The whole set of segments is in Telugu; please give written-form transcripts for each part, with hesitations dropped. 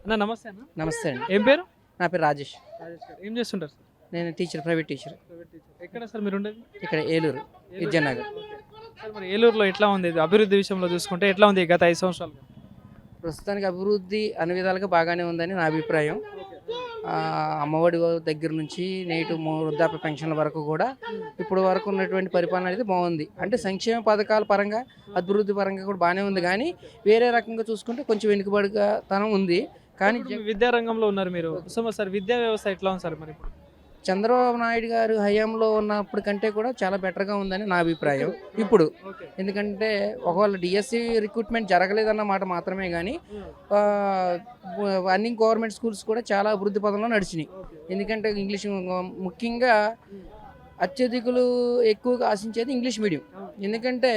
అన్న నమస్తే అన్న. నమస్తే అండి. ఏం పేరు? నా పేరు రాజేష్. రాజేష్ గారు. ఏం చేస్తుంటారు సార్? నేను teacher, private teacher. Private teacher. ఎక్కడ సార్ మీరు ఉండేది? ఇక్కడ ఏలూరు, విద్యానగర్. సార్ మరి ఏలూరులో ఎట్లా ఉంది ఇది అభివృద్ధి విషయంలో చూసుకుంటే ఎట్లా ఉంది గత 5 సంవత్సరాలు? ప్రస్తుతానికి అభివృద్ధి అన్ని విధాలుగా బాగానే ఉందని నా అభిప్రాయం. అమ్మఒడి దగ్గర నుంచి నేటి వృద్ధాప్య పెన్షన్ల వరకు కూడా ఇప్పుడు వరకు ఉన్నటువంటి పరిపాలన అనేది బాగుంది. అంటే సంక్షేమ పథకాల పరంగా, అభివృద్ధి పరంగా కూడా బాగానే ఉంది. కానీ వేరే రకంగా చూసుకుంటే కొంచెం వెనుకబడిగా తనం ఉంది. కానీ విద్యారంగంలో ఉన్నారు మీరు. సో సార్ విద్యా వ్యవస్థ ఎట్లా ఉంది సార్ మరి ఇప్పుడు? చంద్రబాబు నాయుడు గారు హయాంలో ఉన్నప్పటి కంటే కూడా చాలా బెటర్గా ఉందని నా అభిప్రాయం ఇప్పుడు. ఎందుకంటే ఒకవేళ డిఎస్సి రిక్రూట్మెంట్ జరగలేదన్న మాట మాత్రమే కానీ అన్ని గవర్నమెంట్ స్కూల్స్ కూడా చాలా అభివృద్ధి పదంలో నడిచినాయి. ఎందుకంటే ఇంగ్లీష్ ముఖ్యంగా అత్యధికులు ఎక్కువగా ఆశించేది ఇంగ్లీష్ మీడియం. ఎందుకంటే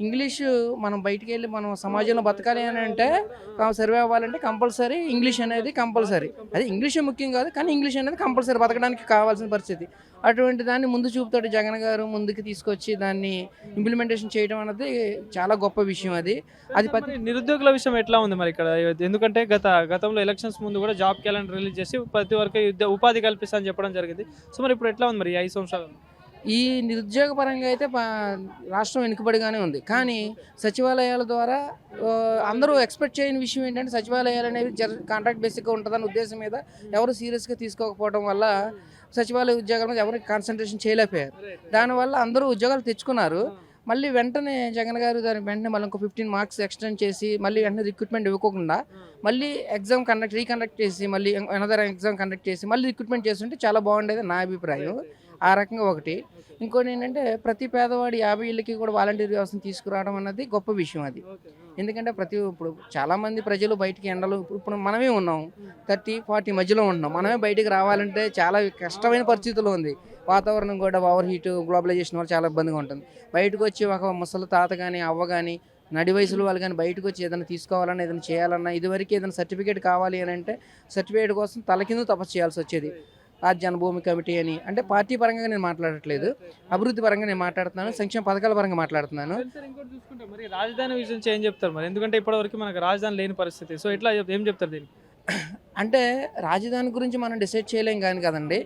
ఇంగ్లీషు మనం బయటికి వెళ్ళి మనం సమాజంలో బతకాలి అని అంటే, సర్వే అవ్వాలంటే కంపల్సరీ ఇంగ్లీష్ అనేది కంపల్సరీ. అది ఇంగ్లీషే ముఖ్యం కాదు, కానీ ఇంగ్లీష్ అనేది కంపల్సరీ బతకడానికి కావాల్సిన పరిస్థితి. అటువంటి దాన్ని ముందు చూపుతోటి జగన్ గారు ముందుకు తీసుకొచ్చి దాన్ని ఇంప్లిమెంటేషన్ చేయడం అనేది చాలా గొప్ప విషయం. అది నిరుద్యోగుల విషయం ఎట్లా ఉంది మరి ఇక్కడ? ఎందుకంటే గతంలో ఎలక్షన్స్ ముందు కూడా జాబ్ క్యాలెండర్ రిలీజ్ చేసి ప్రతి వరకు ఉపాధి కల్పిస్తా అని చెప్పడం జరిగింది. సో మరి ఇప్పుడు ఎట్లా ఉంది మరి 5 సంవత్సరాలు? ఈ నిరుద్యోగ పరంగా అయితే రాష్ట్రం వెనుకబడిగానే ఉంది. కానీ సచివాలయాల ద్వారా అందరూ ఎక్స్పెక్ట్ చేయని విషయం ఏంటంటే, సచివాలయాలు అనేవి కాంట్రాక్ట్ బేసిక్గా ఉంటుందన్న ఉద్దేశం మీద ఎవరు సీరియస్గా తీసుకోకపోవడం వల్ల సచివాలయ ఉద్యోగాల మీద ఎవరికి కాన్సన్ట్రేషన్ చేయలేకపోయారు. దానివల్ల అందరూ ఉద్యోగాలు తెచ్చుకున్నారు. మళ్ళీ వెంటనే జగన్ గారు దానికి వెంటనే మళ్ళీ ఇంకో 15 మార్క్స్ ఎక్స్టెండ్ చేసి మళ్ళీ వెంటనే రిక్రూట్మెంట్ ఇవ్వకుండా మళ్ళీ ఎగ్జామ్ రీకండక్ట్ చేసి మళ్ళీ అనదర్ ఎగ్జామ్ కండక్ట్ చేసి మళ్ళీ రిక్రూట్మెంట్ చేస్తుంటే చాలా బాగుండేది నా అభిప్రాయం. ఆ రకంగా ఒకటి. ఇంకోటి ఏంటంటే, ప్రతి పేదవాడి 50 ఇళ్ళకి కూడా వాలంటీర్ వ్యవస్థను తీసుకురావడం అన్నది గొప్ప విషయం. ఎందుకంటే ఇప్పుడు చాలామంది ప్రజలు బయటికి ఎండలు, ఇప్పుడు మనమే ఉన్నాం 30-40 మధ్యలో ఉంటున్నాం. మనమే బయటికి రావాలంటే చాలా కష్టమైన పరిస్థితుల్లో ఉంది. వాతావరణం కూడా ఓవర్ హీట్, గ్లోబలైజేషన్ వల్ల చాలా ఇబ్బందిగా ఉంటుంది. బయటకు వచ్చి ఒక ముసలి తాత కానీ అవ్వ కానీ నడి వయసులో వాళ్ళు కానీ బయటకు వచ్చి ఏదైనా తీసుకోవాలన్నా ఏదైనా చేయాలన్నా, ఇదివరకు ఏదైనా సర్టిఫికేట్ కావాలి అని అంటే సర్టిఫికేట్ కోసం తలకింద తపస్సు చేయాల్సి వచ్చేది. ఆ జన్మభూమి కమిటీ అని. అంటే పార్టీ పరంగా నేను మాట్లాడట్లేదు, అభివృద్ధి పరంగా నేను మాట్లాడుతున్నాను, సంక్షేమ పథకాల పరంగా మాట్లాడుతున్నాను. మరి రాజధాని విషయం ఏం చెప్తారు మరి? ఎందుకంటే ఇప్పటివరకు మనకు రాజధాని లేని పరిస్థితి. సో ఎట్లా ఏం చెప్తారు దీనికి? అంటే రాజధాని గురించి మనం డిసైడ్ చేయలేం కదండి.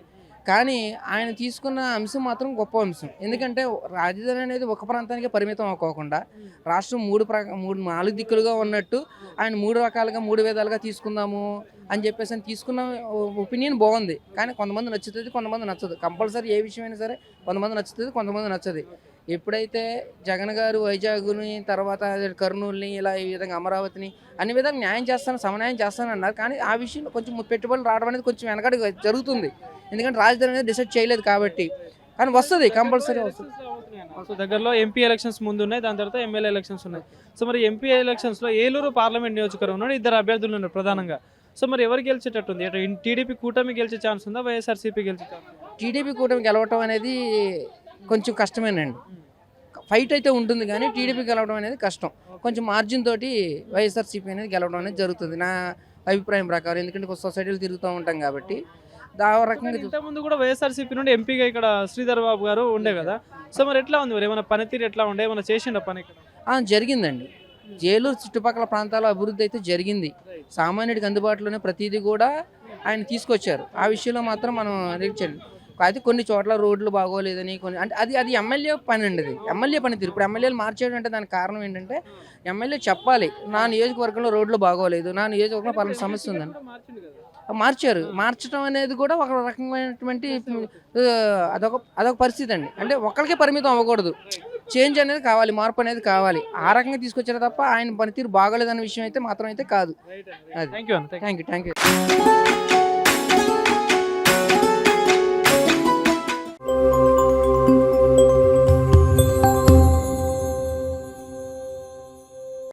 కానీ ఆయన తీసుకున్న అంశం మాత్రం గొప్ప అంశం. ఎందుకంటే రాజధాని అనేది ఒక ప్రాంతానికి పరిమితం అవ్వకుండా రాష్ట్రం 4 దిక్కులుగా ఉన్నట్టు ఆయన 3 రకాలుగా 3 విధాలుగా తీసుకుందాము అని చెప్పేసి తీసుకున్న ఒపీనియన్ బాగుంది. కానీ కొంతమంది నచ్చుతుంది, కొంతమంది నచ్చదు. కంపల్సరీ ఏ విషయమైనా సరే కొంతమంది నచ్చుతుంది, కొంతమంది నచ్చదు. ఎప్పుడైతే జగన్ గారు వైజాగ్ని, తర్వాత కర్నూలుని, ఇలా ఈ విధంగా అమరావతిని అన్ని విధాలు న్యాయం చేస్తాను, సమన్యాయం చేస్తాను అన్నారు. కానీ ఆ విషయంలో కొంచెం పెట్టుబడులు రావడం అనేది కొంచెం వెనకడి జరుగుతుంది. ఎందుకంటే రాజధాని అనేది డిసైడ్ చేయలేదు కాబట్టి. కానీ వస్తుంది, కంపల్సరీ వస్తుంది. సో దగ్గరలో ఎంపీ ఎలక్షన్స్ ముందు ఉన్నాయి, దాని తర్వాత ఎమ్మెల్యే ఎలక్షన్స్ ఉన్నాయి. సో మరి ఎంపీ ఎలక్షన్స్లో ఏలూరు పార్లమెంట్ నియోజకవర్గంలో 2 అభ్యర్థులు ఉన్నారు ప్రధానంగా. సో మరి ఎవరు గెలిచేటట్టుంది? టీడీపీ కూటమి గెలిచే ఛాన్స్ ఉందా, వైఎస్ఆర్సీపీ గెలిచే ఛాన్స్? టీడీపీ కూటమి గెలవటం అనేది కొంచెం కష్టమేనండి. ఫైట్ అయితే ఉంటుంది కానీ టీడీపీ గెలవడం అనేది కష్టం. కొంచెం మార్జిన్ తోటి వైఎస్ఆర్సీపీ అనేది గెలవడం అనేది జరుగుతుంది నా అభిప్రాయం ప్రకారం. ఎందుకంటే కొంచెం సొసైటీలు తిరుగుతూ ఉంటాం కాబట్టి రకంగా. ఇంతకుముందు కూడా వైఎస్ఆర్సీపీ నుండి ఎంపీగా ఇక్కడ శ్రీధర్ బాబు గారు ఉండే కదా. సో మరి ఎట్లా ఉంది మరి? ఏమైనా పనితీరు ఎట్లా ఉండే, ఏమైనా చేసిండ పని ఇక్కడ? జరిగిందండి. ఏలూరు చుట్టుపక్కల ప్రాంతాల అభివృద్ధి అయితే జరిగింది. సామాన్యుడికి అందుబాటులోనే ప్రతిదీ కూడా ఆయన తీసుకొచ్చారు. ఆ విషయంలో మాత్రం మనం రీచండి. అయితే కొన్ని చోట్ల రోడ్లు బాగోలేదని అంటే అది ఎమ్మెల్యే పని అండి. అది ఎమ్మెల్యే పనితీరు. ఇప్పుడు ఎమ్మెల్యేలు మార్చేయడం అంటే దానికి కారణం ఏంటంటే, ఎమ్మెల్యే చెప్పాలి నా నియోజకవర్గంలో రోడ్లు బాగోలేదు, నా నియోజకవర్గంలో పలానా సమస్య ఉందని. మార్చారు. మార్చడం అనేది కూడా ఒక రకమైనటువంటి అదొక పరిస్థితి అండి. అంటే ఒక్కరికే పరిమితం అవ్వకూడదు, చేంజ్ అనేది కావాలి, మార్పు అనేది కావాలి. ఆ రకంగా తీసుకొచ్చారు తప్ప ఆయన పనితీరు బాగోలేదన్న విషయం అయితే మాత్రం అయితే కాదు. అది థ్యాంక్ యూ.